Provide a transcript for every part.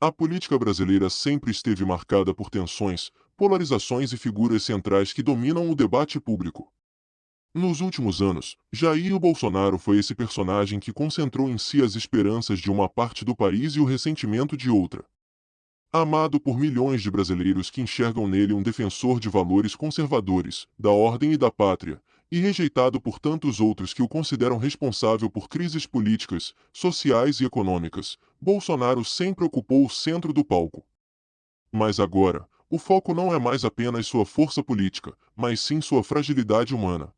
A política brasileira sempre esteve marcada por tensões, polarizações e figuras centrais que dominam o debate público. Nos últimos anos, Jair Bolsonaro foi esse personagem que concentrou em si as esperanças de uma parte do país e o ressentimento de outra. Amado por milhões de brasileiros que enxergam nele um defensor de valores conservadores, da ordem e da pátria, e rejeitado por tantos outros que o consideram responsável por crises políticas, sociais e econômicas, Bolsonaro sempre ocupou o centro do palco. Mas agora, o foco não é mais apenas sua força política, mas sim sua fragilidade humana.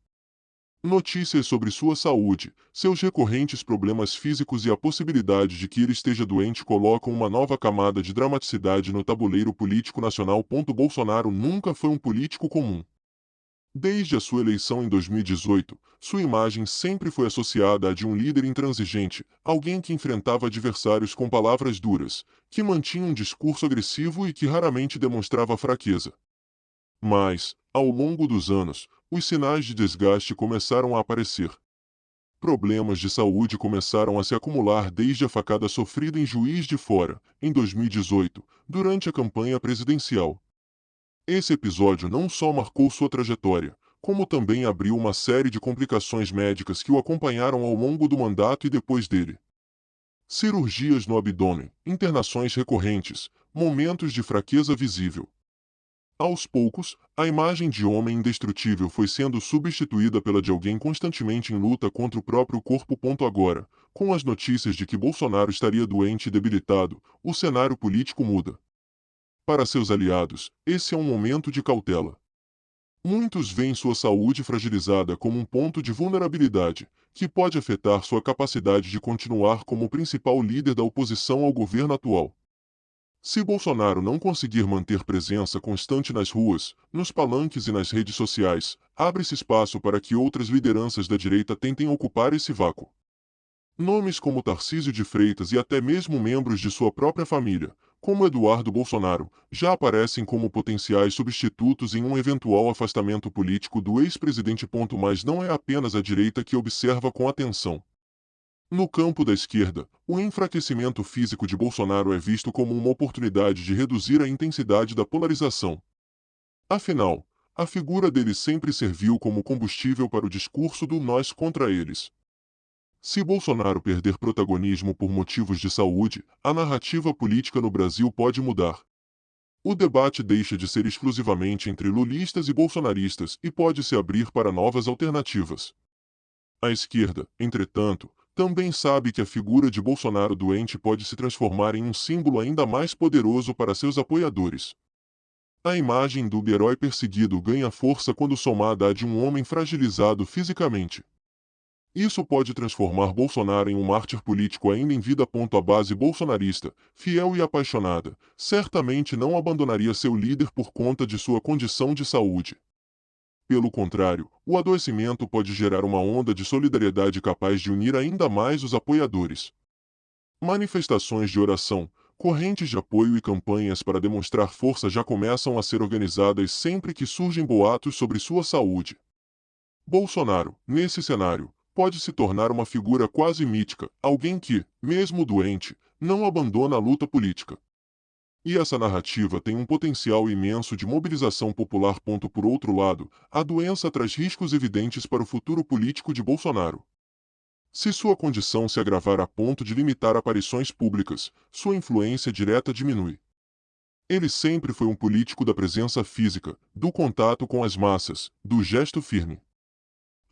Notícias sobre sua saúde, seus recorrentes problemas físicos e a possibilidade de que ele esteja doente colocam uma nova camada de dramaticidade no tabuleiro político nacional. Bolsonaro nunca foi um político comum. Desde a sua eleição em 2018, sua imagem sempre foi associada à de um líder intransigente, alguém que enfrentava adversários com palavras duras, que mantinha um discurso agressivo e que raramente demonstrava fraqueza. Mas, ao longo dos anos, os sinais de desgaste começaram a aparecer. Problemas de saúde começaram a se acumular desde a facada sofrida em Juiz de Fora, em 2018, durante a campanha presidencial. Esse episódio não só marcou sua trajetória, como também abriu uma série de complicações médicas que o acompanharam ao longo do mandato e depois dele. Cirurgias no abdômen, internações recorrentes, momentos de fraqueza visível. Aos poucos, a imagem de homem indestrutível foi sendo substituída pela de alguém constantemente em luta contra o próprio corpo. Agora, com as notícias de que Bolsonaro estaria doente e debilitado, o cenário político muda. Para seus aliados, esse é um momento de cautela. Muitos veem sua saúde fragilizada como um ponto de vulnerabilidade, que pode afetar sua capacidade de continuar como o principal líder da oposição ao governo atual. Se Bolsonaro não conseguir manter presença constante nas ruas, nos palanques e nas redes sociais, abre-se espaço para que outras lideranças da direita tentem ocupar esse vácuo. Nomes como Tarcísio de Freitas e até mesmo membros de sua própria família, como Eduardo Bolsonaro, já aparecem como potenciais substitutos em um eventual afastamento político do ex-presidente. Mas não é apenas a direita que observa com atenção. No campo da esquerda, o enfraquecimento físico de Bolsonaro é visto como uma oportunidade de reduzir a intensidade da polarização. Afinal, a figura dele sempre serviu como combustível para o discurso do nós contra eles. Se Bolsonaro perder protagonismo por motivos de saúde, a narrativa política no Brasil pode mudar. O debate deixa de ser exclusivamente entre lulistas e bolsonaristas e pode se abrir para novas alternativas. A esquerda, entretanto, também sabe que a figura de Bolsonaro doente pode se transformar em um símbolo ainda mais poderoso para seus apoiadores. A imagem do herói perseguido ganha força quando somada à de um homem fragilizado fisicamente. Isso pode transformar Bolsonaro em um mártir político ainda em vida. A base bolsonarista, fiel e apaixonada, certamente não abandonaria seu líder por conta de sua condição de saúde. Pelo contrário, o adoecimento pode gerar uma onda de solidariedade capaz de unir ainda mais os apoiadores. Manifestações de oração, correntes de apoio e campanhas para demonstrar força já começam a ser organizadas sempre que surgem boatos sobre sua saúde. Bolsonaro, nesse cenário, pode se tornar uma figura quase mítica, alguém que, mesmo doente, não abandona a luta política. E essa narrativa tem um potencial imenso de mobilização popular. Por outro lado, a doença traz riscos evidentes para o futuro político de Bolsonaro. Se sua condição se agravar a ponto de limitar aparições públicas, sua influência direta diminui. Ele sempre foi um político da presença física, do contato com as massas, do gesto firme.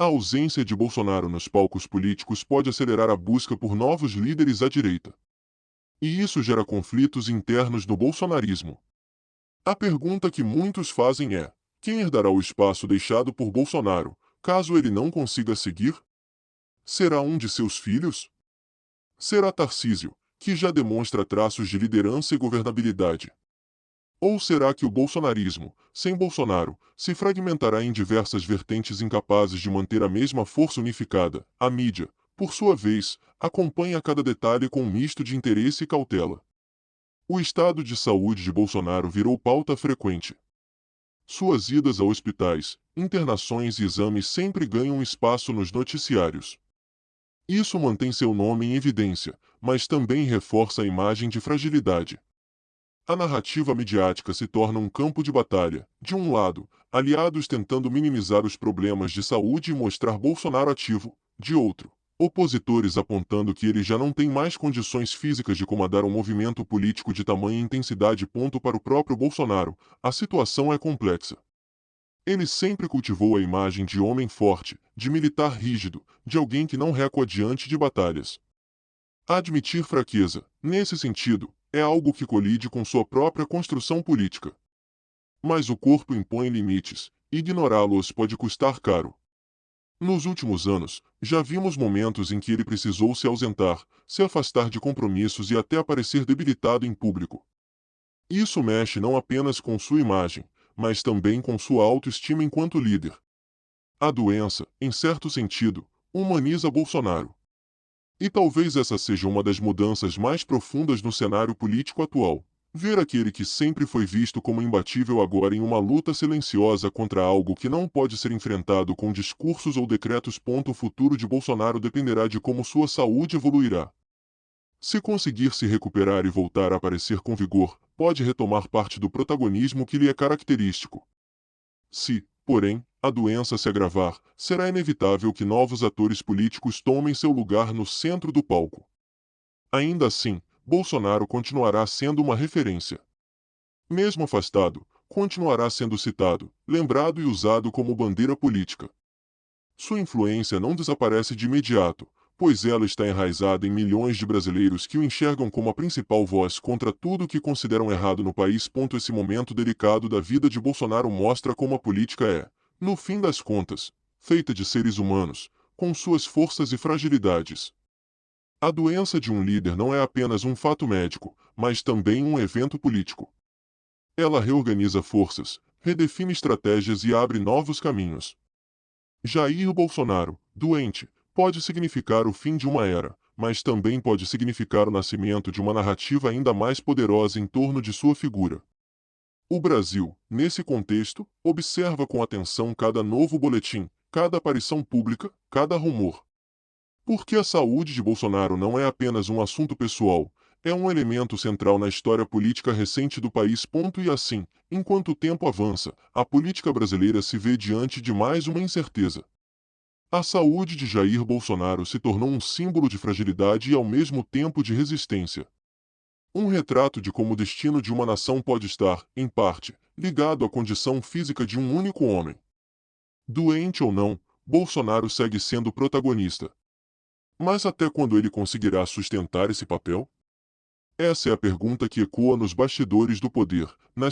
A ausência de Bolsonaro nos palcos políticos pode acelerar a busca por novos líderes à direita. E isso gera conflitos internos no bolsonarismo. A pergunta que muitos fazem é: quem herdará o espaço deixado por Bolsonaro, caso ele não consiga seguir? Será um de seus filhos? Será Tarcísio, que já demonstra traços de liderança e governabilidade? Ou será que o bolsonarismo, sem Bolsonaro, se fragmentará em diversas vertentes incapazes de manter a mesma força unificada? A mídia, por sua vez, acompanha cada detalhe com um misto de interesse e cautela. O estado de saúde de Bolsonaro virou pauta frequente. Suas idas a hospitais, internações e exames sempre ganham espaço nos noticiários. Isso mantém seu nome em evidência, mas também reforça a imagem de fragilidade. A narrativa midiática se torna um campo de batalha. De um lado, aliados tentando minimizar os problemas de saúde e mostrar Bolsonaro ativo. De outro, opositores apontando que ele já não tem mais condições físicas de comandar um movimento político de tamanha intensidade. Para o próprio Bolsonaro, a situação é complexa. Ele sempre cultivou a imagem de homem forte, de militar rígido, de alguém que não recua diante de batalhas. Admitir fraqueza, nesse sentido, é algo que colide com sua própria construção política. Mas o corpo impõe limites, e ignorá-los pode custar caro. Nos últimos anos, já vimos momentos em que ele precisou se ausentar, se afastar de compromissos e até aparecer debilitado em público. Isso mexe não apenas com sua imagem, mas também com sua autoestima enquanto líder. A doença, em certo sentido, humaniza Bolsonaro. E talvez essa seja uma das mudanças mais profundas no cenário político atual. Ver aquele que sempre foi visto como imbatível agora em uma luta silenciosa contra algo que não pode ser enfrentado com discursos ou decretos. O futuro de Bolsonaro dependerá de como sua saúde evoluirá. Se conseguir se recuperar e voltar a aparecer com vigor, pode retomar parte do protagonismo que lhe é característico. Se, porém, a doença se agravar, será inevitável que novos atores políticos tomem seu lugar no centro do palco. Ainda assim, Bolsonaro continuará sendo uma referência. Mesmo afastado, continuará sendo citado, lembrado e usado como bandeira política. Sua influência não desaparece de imediato, pois ela está enraizada em milhões de brasileiros que o enxergam como a principal voz contra tudo o que consideram errado no país. Esse momento delicado da vida de Bolsonaro mostra como a política é, no fim das contas, feita de seres humanos, com suas forças e fragilidades. A doença de um líder não é apenas um fato médico, mas também um evento político. Ela reorganiza forças, redefine estratégias e abre novos caminhos. Jair Bolsonaro, doente, pode significar o fim de uma era, mas também pode significar o nascimento de uma narrativa ainda mais poderosa em torno de sua figura. O Brasil, nesse contexto, observa com atenção cada novo boletim, cada aparição pública, cada rumor. Porque a saúde de Bolsonaro não é apenas um assunto pessoal, é um elemento central na história política recente do país. E assim, enquanto o tempo avança, a política brasileira se vê diante de mais uma incerteza. A saúde de Jair Bolsonaro se tornou um símbolo de fragilidade e ao mesmo tempo de resistência. Um retrato de como o destino de uma nação pode estar, em parte, ligado à condição física de um único homem. Doente ou não, Bolsonaro segue sendo protagonista. Mas até quando ele conseguirá sustentar esse papel? Essa é a pergunta que ecoa nos bastidores do poder, nas